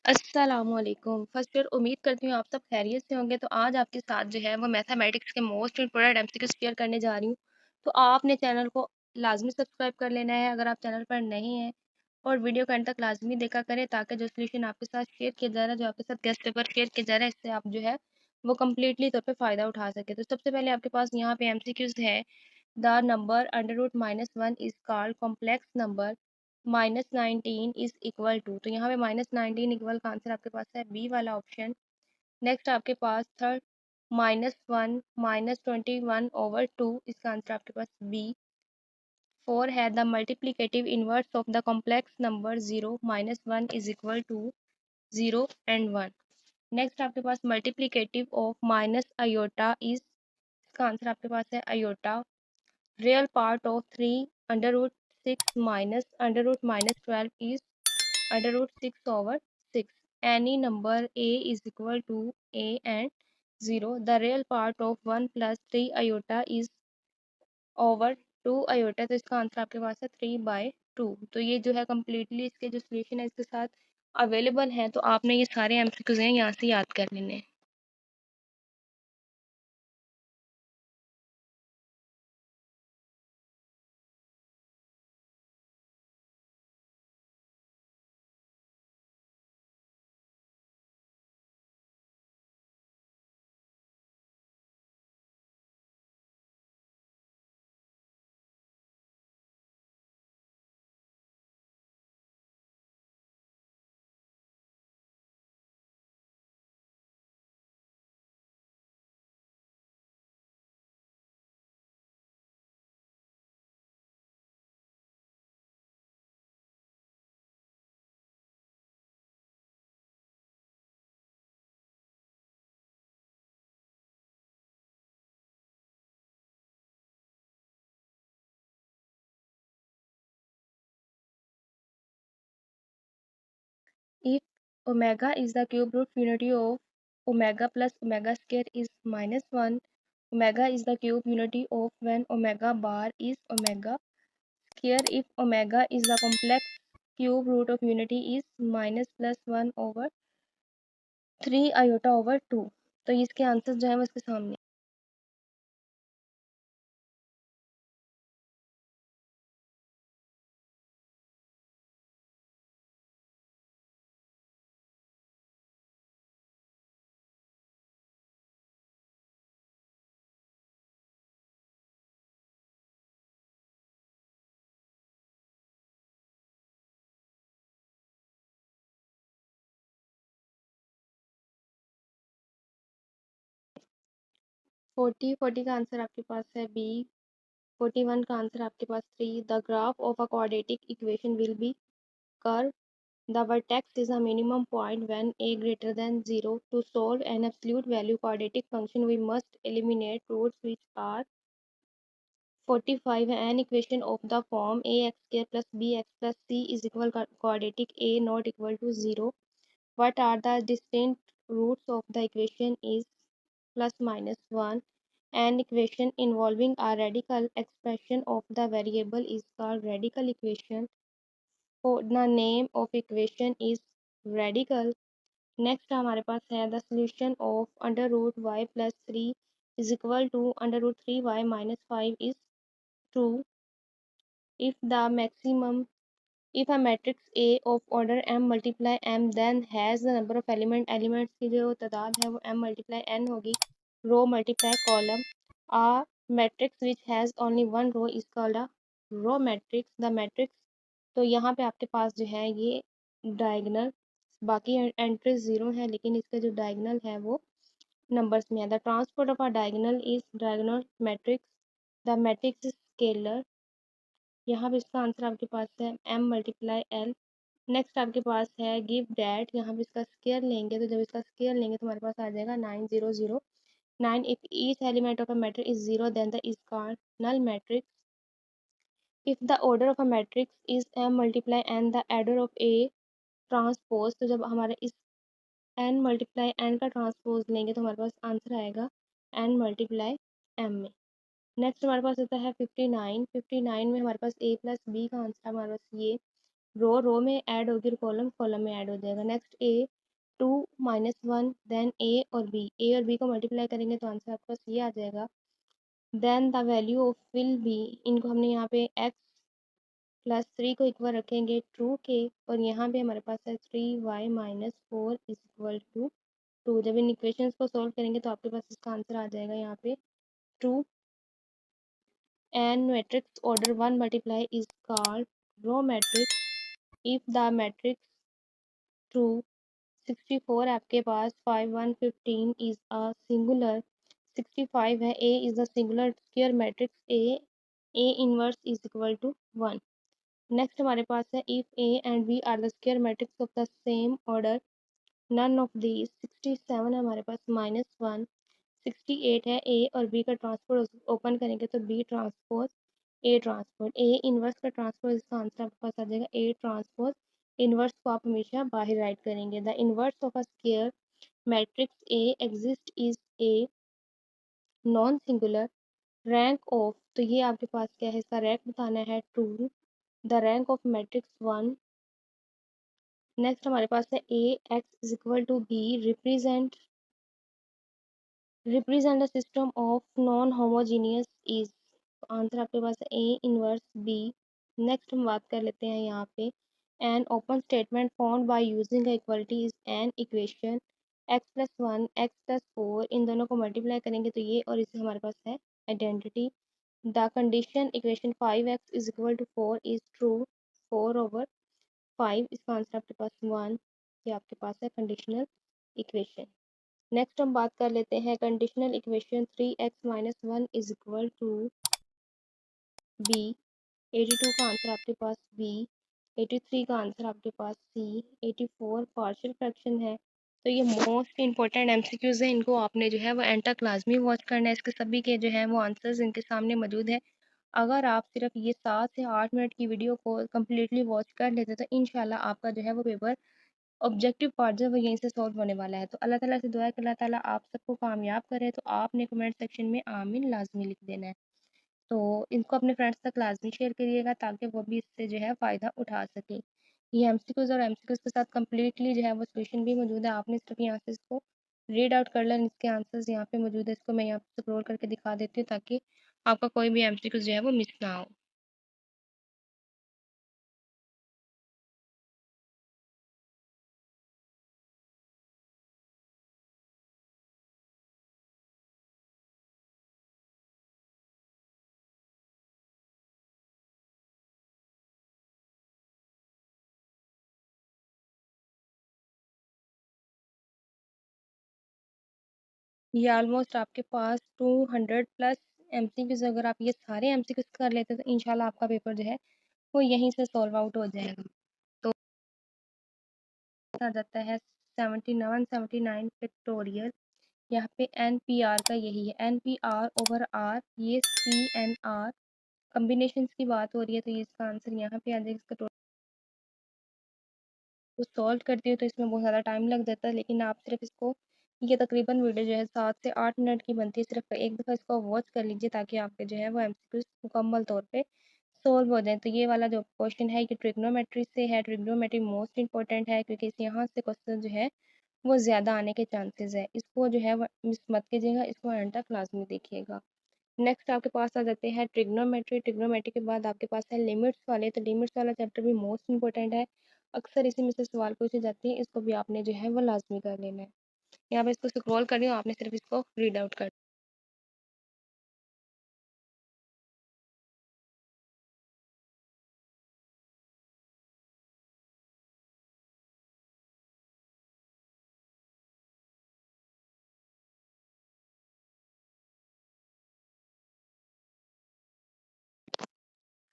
अस्सलामुअलैकुम। First year उम्मीद करती हूँ आप सब खैरियत से होंगे। तो आज आपके साथ जो है वो मैथमेटिक्स के मोस्ट इम्पोर्टेंट एमसीक्यू शेयर करने जा रही हूँ। तो आपने चैनल को लाजमी सब्सक्राइब कर लेना है अगर आप चैनल पर नहीं हैं, और वीडियो को एंड तक लाजमी देखा करें ताकि जो सोल्यूशन आपके साथ शेयर किया जा रहा है, जो आपके साथ गेस्ट पेपर शेयर किया जा रहा है, इससे आप जो है वो कम्प्लीटली तौर पर फ़ायदा उठा सके। तो सबसे पहले आपके पास यहाँ पे एमसीक्यूज है। The number under root -1 is called complex number, -19 is equal to. तो यहाँ पे -19 इक्वल का आंसर आपके पास है बी वाला ऑप्शन। नेक्स्ट आपके पास थर्ड -1 -21/2, इसका आंसर आपके पास बी। 4 है the multiplicative inverse of the complex number 0 -1 is equal to 0 and 1। Next आपके पास multiplicative of minus iota is, इसका आंसर आपके पास है iota. Real part of 3 under root 6 minus under root minus 12 is under root 6 over 6. Any number a is equal to a and 0. The real part of 1 plus 3 iota is over 2 iota. तो इसका answer आपके पास है 3/2। तो ये जो है completely इसके जो सोल्यूशन है इसके साथ अवेलेबल है। तो आपने ये सारे एमसीक्यूज हैं यहाँ से याद कर लेने हैं। If omega is the cube root unity of omega plus omega square is -1, omega is the cube unity of when omega bar is omega square. If omega is the complex cube root of unity is -+1/3 iota/2। तो इसके answer जो है वो इसके सामने। Forty का answer आपके पास है बी। 41 का आंसर आपके पास 3। The graph of a quadratic equation will be curve. The vertex is a minimum point when a greater than 0. To solve an absolute value quadratic function, we must eliminate roots which are 45. An equation of the form ax square plus bx plus c is equal quadratic a not equal to 0. What are the distinct roots of the equation is ±1. An equation involving a radical expression of the variable is called radical equation. The name of equation is radical. Next हमारे पास है the solution of under root Y plus 3 is equal to under root 3y -5 is true if the maximum if a matrix A of order m multiply m then has the number of elements की जो तादाद है वो m multiply n होगी। Row multiply column. A matrix which has only one row is called a row matrix. The matrix, तो यहाँ पे आपके पास जो है ये डायगनल, बाकी एंट्रीज ज़ीरो है लेकिन इसका जो डायगनल है वो नंबर्स में है। The transport of a diagonal is diagonal matrix. The matrix is scalar. यहाँ पे इसका आंसर आपके पास है m मल्टीप्लाई l। नेक्स्ट आपके पास है गिव डैट। यहाँ पे इसका स्केयर लेंगे तो जब इसका स्केयर लेंगे तो हमारे पास आ जाएगा 9 if each element of a matrix is 0 then the is called null matrix. If the order of a matrix is m multiply n the order of a transpose, तो जब हमारे इस n मल्टीप्लाई n का transpose लेंगे तो हमारे पास answer आएगा n मल्टीप्लाई m में। नेक्स्ट हमारे पास होता है 59। 59 में हमारे पास a प्लस बी का आंसर हमारे पास ये रो में ऐड होगी और कॉलम में ऐड हो जाएगा। नेक्स्ट ए 2 -1 देन ए और बी को मल्टीप्लाई करेंगे तो आंसर आपके पास ये आ जाएगा। Then the value of will be, इनको हमने यहाँ पे x प्लस 3 को इक्वल रखेंगे ट्रू के, और यहाँ पे हमारे पास है 3y - 4 इज इक्वल टू 2। जब इन इक्वेशंस को सॉल्व करेंगे तो आपके पास इसका आंसर आ जाएगा यहाँ पे 2। And matrix order 1 multiply is called row matrix if the matrix true 64 आपके पास 5 1 15 इज अ सिंगुलर 65 है, A is the singular square matrix A inverse is equal to 1। Next हमारे पास है if A and B are the square matrix of the same order none of these 67 है हमारे पास -1 68 है, ए और B का transpose open करेंगे तो B transpose A transpose A inverse का ट्रांसपोज, इसका आंसर आपके पास आ जाएगा ए ट्रांसपोज इनवर्स को आप हमेशा बाहर राइट करेंगे। The inverse of a square matrix A exist is a non singular rank of, तो ये आपके पास क्या है, इसका रैंक बताना है 2 the rank of matrix 1। Next हमारे पास है A X is equal to B represent the system of non homogeneous is, answer आपके पास है ए इनवर्स बी। नेक्स्ट हम बात कर लेते हैं यहाँ पे an open statement found by using equality is an equation x+1 x+4, इन दोनों को मल्टीप्लाई करेंगे तो ये और इसे हमारे पास है identity. The condition equation 5x is equal to 4 is true 4/5, इसका आंसर आपके पास 1, ये आपके पास है कंडीशनल इक्वेशन। नेक्स्ट हम बात कर लेते हैं conditional equation 3x - 1 is equal to B. 82 का आंसर आपके पास बी, 83 का आंसर आपके पास सी, 84 पार्शियल फ्रैक्शन है। तो ये मोस्ट इंपॉर्टेंट एमसीक्यूज है, इनको आपने जो है वो एंड तक लाजमी वॉच करना है। इसके सभी के जो है वो आंसर्स इनके सामने मौजूद है। अगर आप सिर्फ ये 7 से 8 मिनट की वीडियो को कम्प्लीटली वॉच कर लेते तो इंशाल्लाह आपका जो है वो पेपर ऑब्जेक्टिव पार्ट जो है वो यहीं से सॉल्व होने वाला है। तो अल्लाह ताला से दुआ है कि अल्लाह ताला आप सबको कामयाब करे। तो आपने कमेंट सेक्शन में आमीन लाजमी लिख देना है। तो इनको अपने फ्रेंड्स तक लाजमी शेयर करिएगा ताकि वो भी इससे जो है फ़ायदा उठा सकें। ये एमसीक्यूज़ और एमसीक्यूज़ के साथ कम्प्लीटली जो है वो सॉल्यूशन भी मौजूद है। आपने सिर्फ यहाँ से इसको रीड आउट कर लें, इसके आंसर्स यहाँ पे मौजूद है। इसको मैं यहाँ पे स्क्रॉल करके दिखा देती हूँ ताकि आपका कोई भी एमसीक्यूज़ जो है वो मिस ना हो। ये ऑलमोस्ट आपके पास 200 प्लस एमसीक्यूज़, अगर आप ये सारे एमसीक्यूज़ कर लेते तो इंशाल्लाह आपका पेपर जो है वो यहीं से सॉल्व आउट हो जाएगा। तो आ जाता है 79 79 फैक्टोरियल, यहाँ पे NPR का यही है NPR/R, ये CNR कम्बिनेशंस की बात हो रही है तो ये इसका आंसर यहाँ पे आ जाएगा। इसका तो सॉल्व करती हूँ तो इसमें बहुत ज़्यादा टाइम लग जाता है, लेकिन आप सिर्फ इसको, ये तकरीबन वीडियो जो है 7 से 8 मिनट की बनती है, सिर्फ एक दफ़ा इसको वॉच कर लीजिए ताकि आपके जो है वो एमसीक्यूज़ मुकम्मल तौर पे सॉल्व हो जाए। तो ये वाला जो क्वेश्चन है ये ट्रिग्नोमेट्री से है। ट्रिग्नोमेट्री मोस्ट इंपॉर्टेंट है क्योंकि इस यहाँ से क्वेश्चन जो है वो ज़्यादा आने के चांसेस है। इसको जो है वो मिस मत कीजिएगा, इसको एंड तक लाजमी देखिएगा। नेक्स्ट आपके पास आ जाते हैं ट्रिग्नोमेट्री। ट्रिग्नोमेट्री के बाद आपके पास है लिमिट्स वाले, तो लिमिट्स वाला चैप्टर भी मोस्ट इंपॉर्टेंट है। अक्सर इसी में से सवाल पूछे जाते हैं, इसको भी आपने जो है वो लाजमी कर लेना है। यहाँ पे इसको स्क्रॉल कर रही हूँ, आपने सिर्फ इसको रीड आउट कर।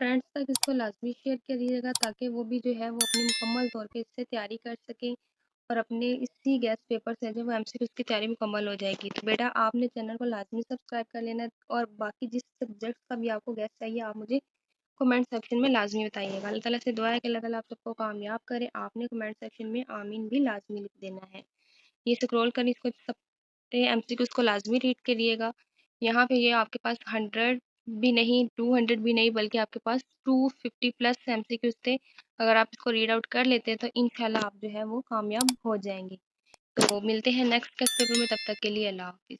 फ्रेंड्स तक इसको लाजमी शेयर करिएगा ताकि वो भी जो है वो अपनी मुकम्मल तौर पे इससे तैयारी कर सकें और अपने इसी गैस पेपर से जो वो एमसीक्यूज़ की तैयारी मुकम्मल हो जाएगी। तो बेटा आपने चैनल को लाजमी सब्सक्राइब कर लेना है और बाकी जिस सब्जेक्ट का भी आपको गैस चाहिए आप मुझे कमेंट सेक्शन में लाजमी बताइएगा। अल्लाह ताला से दुआ है कि अल्लाह ताला आप सबको कामयाब करे। आपने कमेंट सेक्शन में आमीन भी लाजमी लिख देना है। ये स्क्रॉल कर इसको सब एमसीक्यूज़ को लाजमी रीड करिएगा। यहाँ पे ये आपके पास 100 भी नहीं, 200 भी नहीं, बल्कि आपके पास 250 प्लस एमसीक्यूज थे। अगर आप इसको रीड आउट कर लेते हैं तो इंशाल्लाह आप जो है वो कामयाब हो जाएंगे। तो मिलते हैं नेक्स्ट टेस्ट पेपर में, तब तक के लिए अल्लाह हाफिज़।